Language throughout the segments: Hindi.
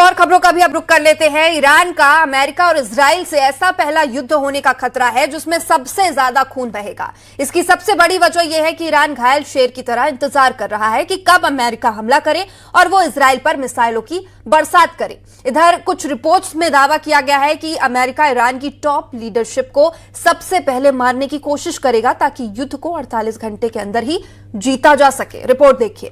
और खबरों का भी अब रुख कर लेते हैं। ईरान का अमेरिका और इजराइल से ऐसा पहला युद्ध होने का खतरा है जिसमें सबसे ज्यादा खून बहेगा। इसकी सबसे बड़ी वजह यह है कि ईरान घायल शेर की तरह इंतजार कर रहा है कि कब अमेरिका हमला करे और वो इजराइल पर मिसाइलों की बरसात करे। इधर कुछ रिपोर्ट्स में दावा किया गया है कि अमेरिका ईरान की टॉप लीडरशिप को सबसे पहले मारने की कोशिश करेगा ताकि युद्ध को 48 घंटे के अंदर ही जीता जा सके। रिपोर्ट देखिए।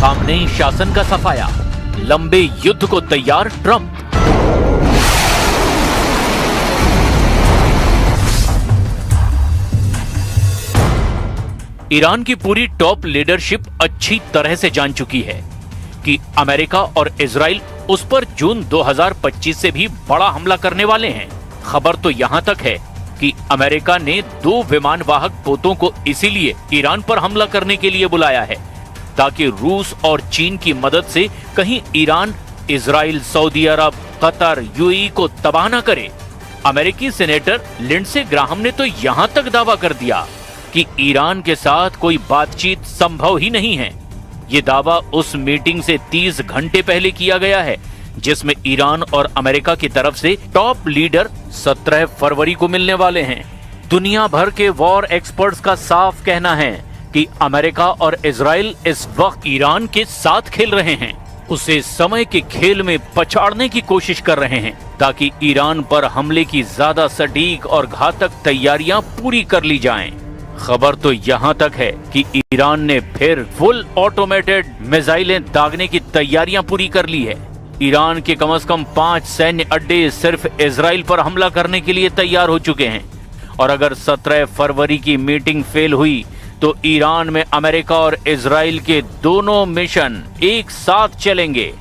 खामनेई शासन का सफाया, लंबे युद्ध को तैयार ट्रंप। ईरान की पूरी टॉप लीडरशिप अच्छी तरह से जान चुकी है कि अमेरिका और इजराइल उस पर जून 2025 से भी बड़ा हमला करने वाले हैं। खबर तो यहां तक है कि अमेरिका ने 2 विमान वाहक पोतों को इसीलिए ईरान पर हमला करने के लिए बुलाया है ताकि रूस और चीन की मदद से कहीं ईरान, इजराइल, सऊदी अरब, कतर, यूएई को तबाह न करे। अमेरिकी सेनेटर लिंडसे ग्राहम ने तो यहां तक दावा कर दिया कि ईरान के साथ कोई बातचीत संभव ही नहीं है। ये दावा उस मीटिंग से 30 घंटे पहले किया गया है जिसमें ईरान और अमेरिका की तरफ से टॉप लीडर 17 फरवरी को मिलने वाले हैं। दुनिया भर के वॉर एक्सपर्ट्स का साफ कहना है कि अमेरिका और इजराइल इस वक्त ईरान के साथ खेल रहे हैं, उसे समय के खेल में पछाड़ने की कोशिश कर रहे हैं ताकि ईरान पर हमले की ज्यादा सटीक और घातक तैयारियां पूरी कर ली जाएं। खबर तो यहां तक है कि ईरान ने फिर फुल ऑटोमेटेड मिसाइलें दागने की तैयारियां पूरी कर ली है। ईरान के कम से कम 5 सैन्य अड्डे सिर्फ इजराइल पर हमला करने के लिए तैयार हो चुके हैं और अगर 17 फरवरी की मीटिंग फेल हुई तो ईरान में अमेरिका और इजराइल के दोनों मिशन एक साथ चलेंगे।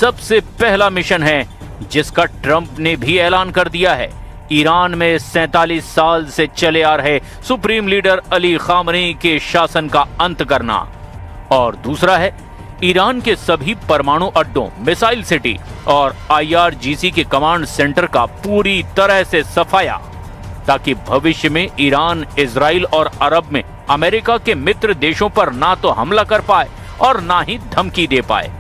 सबसे पहला मिशन है जिसका ट्रंप ने भी ऐलान कर दिया है, ईरान में 47 साल से चले आ रहे सुप्रीम लीडर अली खामनेई के शासन का अंत करना। और दूसरा है ईरान के सभी परमाणु अड्डों, मिसाइल सिटी और IRGC के कमांड सेंटर का पूरी तरह से सफाया ताकि भविष्य में ईरान, इजराइल और अरब में अमेरिका के मित्र देशों पर ना तो हमला कर पाए और ना ही धमकी दे पाए।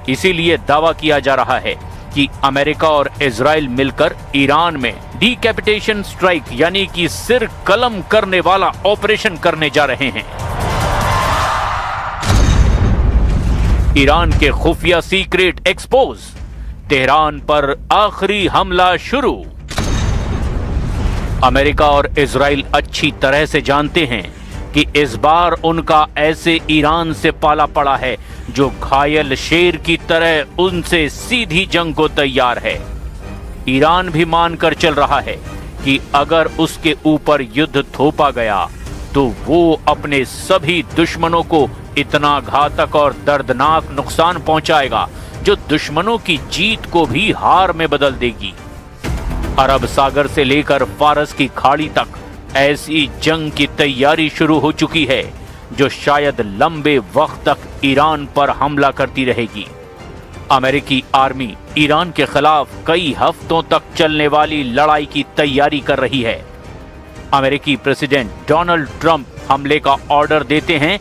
इसीलिए दावा किया जा रहा है कि अमेरिका और इजराइल मिलकर ईरान में डिकैपिटेशन स्ट्राइक यानी कि सिर कलम करने वाला ऑपरेशन करने जा रहे हैं। ईरान के खुफिया सीक्रेट एक्सपोज, तेहरान पर आखिरी हमला शुरू। अमेरिका और इजराइल अच्छी तरह से जानते हैं कि इस बार उनका ऐसे ईरान से पाला पड़ा है जो घायल शेर की तरह उनसे सीधी जंग को तैयार है। ईरान भी मानकर चल रहा है कि अगर उसके ऊपर युद्ध थोपा गया तो वो अपने सभी दुश्मनों को इतना घातक और दर्दनाक नुकसान पहुंचाएगा जो दुश्मनों की जीत को भी हार में बदल देगी। अरब सागर से लेकर फारस की खाड़ी तक ऐसी जंग की तैयारी शुरू हो चुकी है जो शायद लंबे वक्त तक ईरान पर हमला करती रहेगी। अमेरिकी आर्मी ईरान के खिलाफ कई हफ्तों तक चलने वाली लड़ाई की तैयारी कर रही है। अमेरिकी प्रेसिडेंट डोनाल्ड ट्रंप हमले का ऑर्डर देते हैं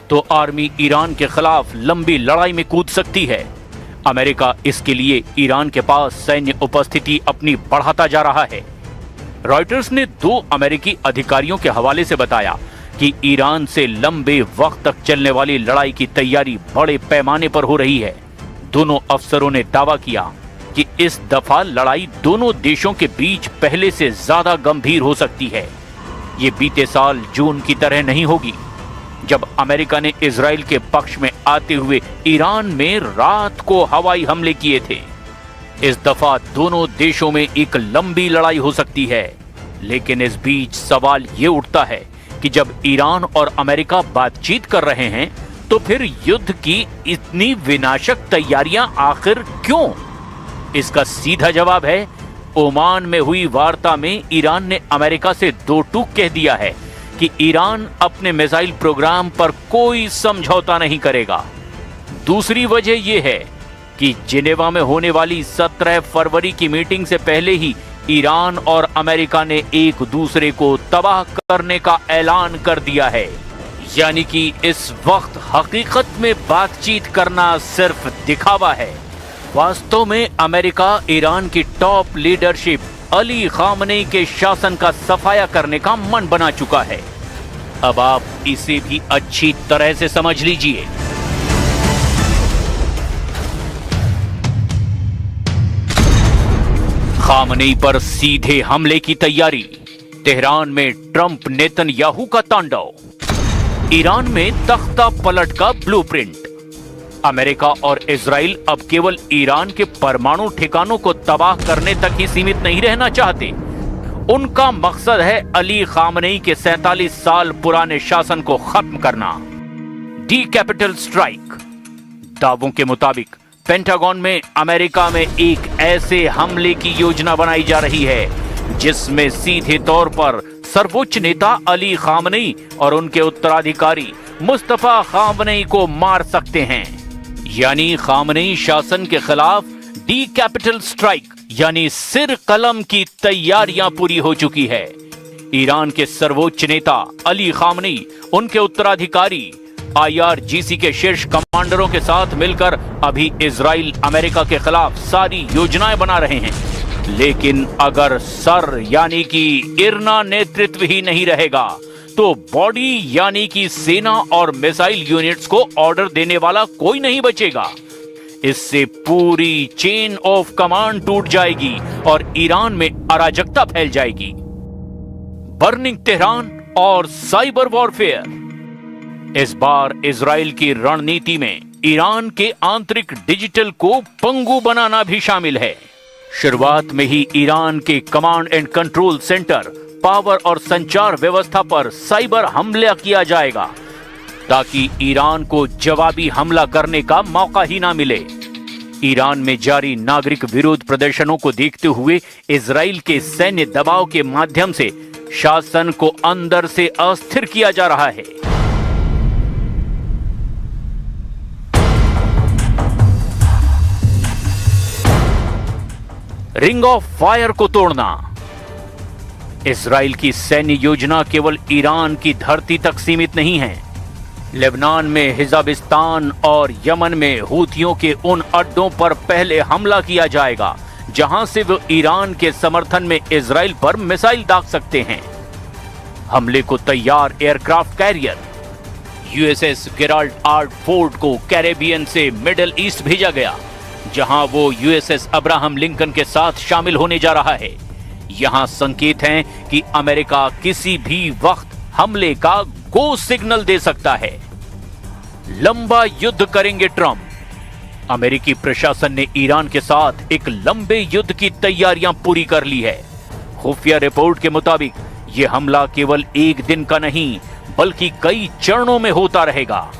तो आर्मी ईरान के खिलाफ लंबी लड़ाई में कूद सकती है। अमेरिका इसके लिए ईरान के पास सैन्य उपस्थिति अपनी बढ़ाता जा रहा है। रॉयटर्स ने 2 अमेरिकी अधिकारियों के हवाले से बताया कि ईरान से लंबे वक्त तक चलने वाली लड़ाई की तैयारी बड़े पैमाने पर हो रही है। दोनों अफसरों ने दावा किया कि इस दफा लड़ाई दोनों देशों के बीच पहले से ज्यादा गंभीर हो सकती है। ये बीते साल जून की तरह नहीं होगी जब अमेरिका ने इजराइल के पक्ष में आते हुए ईरान में रात को हवाई हमले किए थे। इस दफा दोनों देशों में एक लंबी लड़ाई हो सकती है, लेकिन इस बीच सवाल ये उठता है कि जब ईरान और अमेरिका बातचीत कर रहे हैं तो फिर युद्ध की इतनी विनाशक तैयारियां आखिर क्यों? इसका सीधा जवाब है, ओमान में हुई वार्ता में ईरान ने अमेरिका से दो टूक कह दिया है कि ईरान अपने मिसाइल प्रोग्राम पर कोई समझौता नहीं करेगा। दूसरी वजह यह है कि जिनेवा में होने वाली 17 फरवरी की मीटिंग से पहले ही ईरान और अमेरिका ने एक दूसरे को तबाह करने का ऐलान कर दिया है। यानी कि इस वक्त हकीकत में बातचीत करना सिर्फ दिखावा है। वास्तव में अमेरिका ईरान की टॉप लीडरशिप अली खामनेई के शासन का सफाया करने का मन बना चुका है। अब आप इसे भी अच्छी तरह से समझ लीजिए। खामनेई पर सीधे हमले की तैयारी, तेहरान में ट्रंप नेतन्याहू का तांडव, ईरान में तख्ता पलट का ब्लूप्रिंट। अमेरिका और इजराइल अब केवल ईरान के परमाणु ठिकानों को तबाह करने तक ही सीमित नहीं रहना चाहते। उनका मकसद है अली खामनेई के 47 साल पुराने शासन को खत्म करना। D capital strike. दावों के मुताबिक पेंटागन में अमेरिका में एक ऐसे हमले की योजना बनाई जा रही है जिसमें सीधे तौर पर सर्वोच्च नेता अली खामनेई और उनके उत्तराधिकारी मुस्तफा खामनेई को मार सकते हैं। यानी खामनेई शासन के खिलाफ डी कैपिटल स्ट्राइक यानी सिर कलम की तैयारियां पूरी हो चुकी है। ईरान के सर्वोच्च नेता अली खामनेई, उनके उत्तराधिकारी IRGC के शीर्ष कमांडरों के साथ मिलकर अभी इजराइल अमेरिका के खिलाफ सारी योजनाएं बना रहे हैं। लेकिन अगर सर यानी कि इरना नेतृत्व ही नहीं रहेगा तो बॉडी यानी कि सेना और मिसाइल यूनिट्स को ऑर्डर देने वाला कोई नहीं बचेगा। इससे पूरी चेन ऑफ कमांड टूट जाएगी और ईरान में अराजकता फैल जाएगी। बर्निंग तेहरान और साइबर वॉरफेयर। इस बार इजराइल की रणनीति में ईरान के आंतरिक डिजिटल को पंगु बनाना भी शामिल है। शुरुआत में ही ईरान के command and control centre, power और संचार व्यवस्था पर साइबर हमला किया जाएगा ताकि ईरान को जवाबी हमला करने का मौका ही ना मिले। ईरान में जारी नागरिक विरोध प्रदर्शनों को देखते हुए इजराइल के सैन्य दबाव के माध्यम से शासन को अंदर से अस्थिर किया जा रहा है। रिंग ऑफ फायर को तोड़ना। इजराइल की सैन्य योजना केवल ईरान की धरती तक सीमित नहीं है। लेबनान में हिजाबिस्तान और यमन में हूथियों के उन अड्डों पर पहले हमला किया जाएगा जहां से वो ईरान के समर्थन में इजराइल पर मिसाइल दाग सकते हैं। हमले को तैयार aircraft carrier USS Gerald R Ford को कैरेबियन से मिडिल ईस्ट भेजा गया जहां वो USS अब्राहम लिंकन के साथ शामिल होने जा रहा है। यहां संकेत हैं कि अमेरिका किसी भी वक्त हमले का गो सिग्नल दे सकता है। लंबा युद्ध करेंगे ट्रंप। अमेरिकी प्रशासन ने ईरान के साथ एक लंबे युद्ध की तैयारियां पूरी कर ली है। खुफिया रिपोर्ट के मुताबिक यह हमला केवल एक दिन का नहीं बल्कि कई चरणों में होता रहेगा।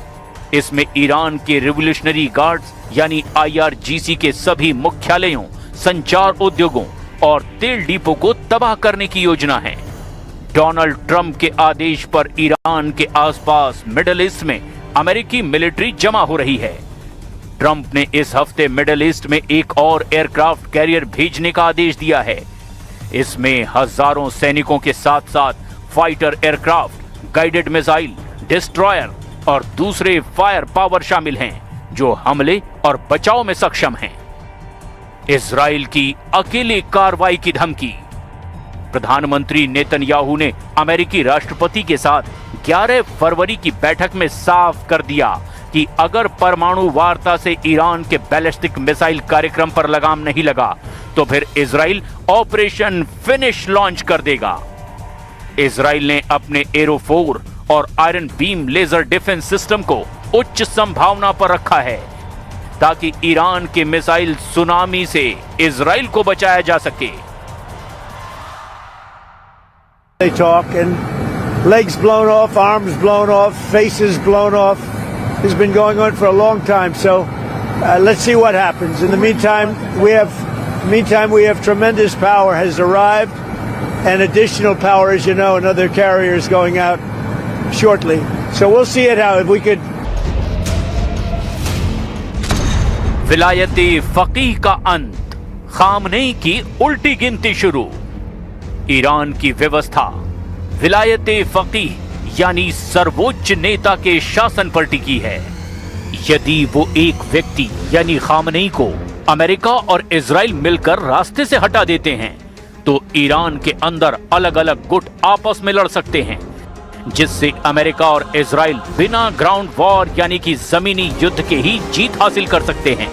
इसमें ईरान के रिवोल्यूशनरी गार्ड्स यानी IRGC के सभी मुख्यालयों, संचार उद्योगों और तेल डिपो को तबाह करने की योजना है। डोनाल्ड ट्रंप के आदेश पर ईरान के आसपास मिडिल ईस्ट में अमेरिकी मिलिट्री जमा हो रही है। ट्रंप ने इस हफ्ते मिडिल ईस्ट में एक और एयरक्राफ्ट कैरियर भेजने का आदेश दिया है। इसमें हजारों सैनिकों के साथ साथ fighter aircraft, guided missile, destroyer और दूसरे फायर पावर शामिल हैं जो हमले और बचाव में सक्षम हैं। इजराइल की अकेले कार्रवाई की धमकी। प्रधानमंत्री नेतन्याहू ने अमेरिकी राष्ट्रपति के साथ 11 फरवरी की बैठक में साफ कर दिया कि अगर परमाणु वार्ता से ईरान के बैलिस्टिक मिसाइल कार्यक्रम पर लगाम नहीं लगा तो फिर इजराइल ऑपरेशन फिनिश लॉन्च कर देगा। इजराइल ने अपने एरो-4 और iron beam laser defence system को उच्च संभावना पर रखा है ताकि ईरान के मिसाइल सुनामी से इजराइल को बचाया जा सके। They talk and legs blown off, arms blown off, faces blown off. This has been going on for a long time. So let's see what happens. In the meantime, we have tremendous power has arrived, and additional power, as you know, another carrier is going out shortly. So we'll see it how if we could. विलायते फकीह का अंत, खामनेई की उल्टी गिनती शुरू। ईरान की व्यवस्था विलायते फकीह यानी सर्वोच्च नेता के शासन पर टिकी है। यदि वो एक व्यक्ति यानी खामनेई को अमेरिका और इजराइल मिलकर रास्ते से हटा देते हैं तो ईरान के अंदर अलग अलग गुट आपस में लड़ सकते हैं, जिससे अमेरिका और इजराइल बिना ग्राउंड वॉर यानी कि जमीनी युद्ध के ही जीत हासिल कर सकते हैं।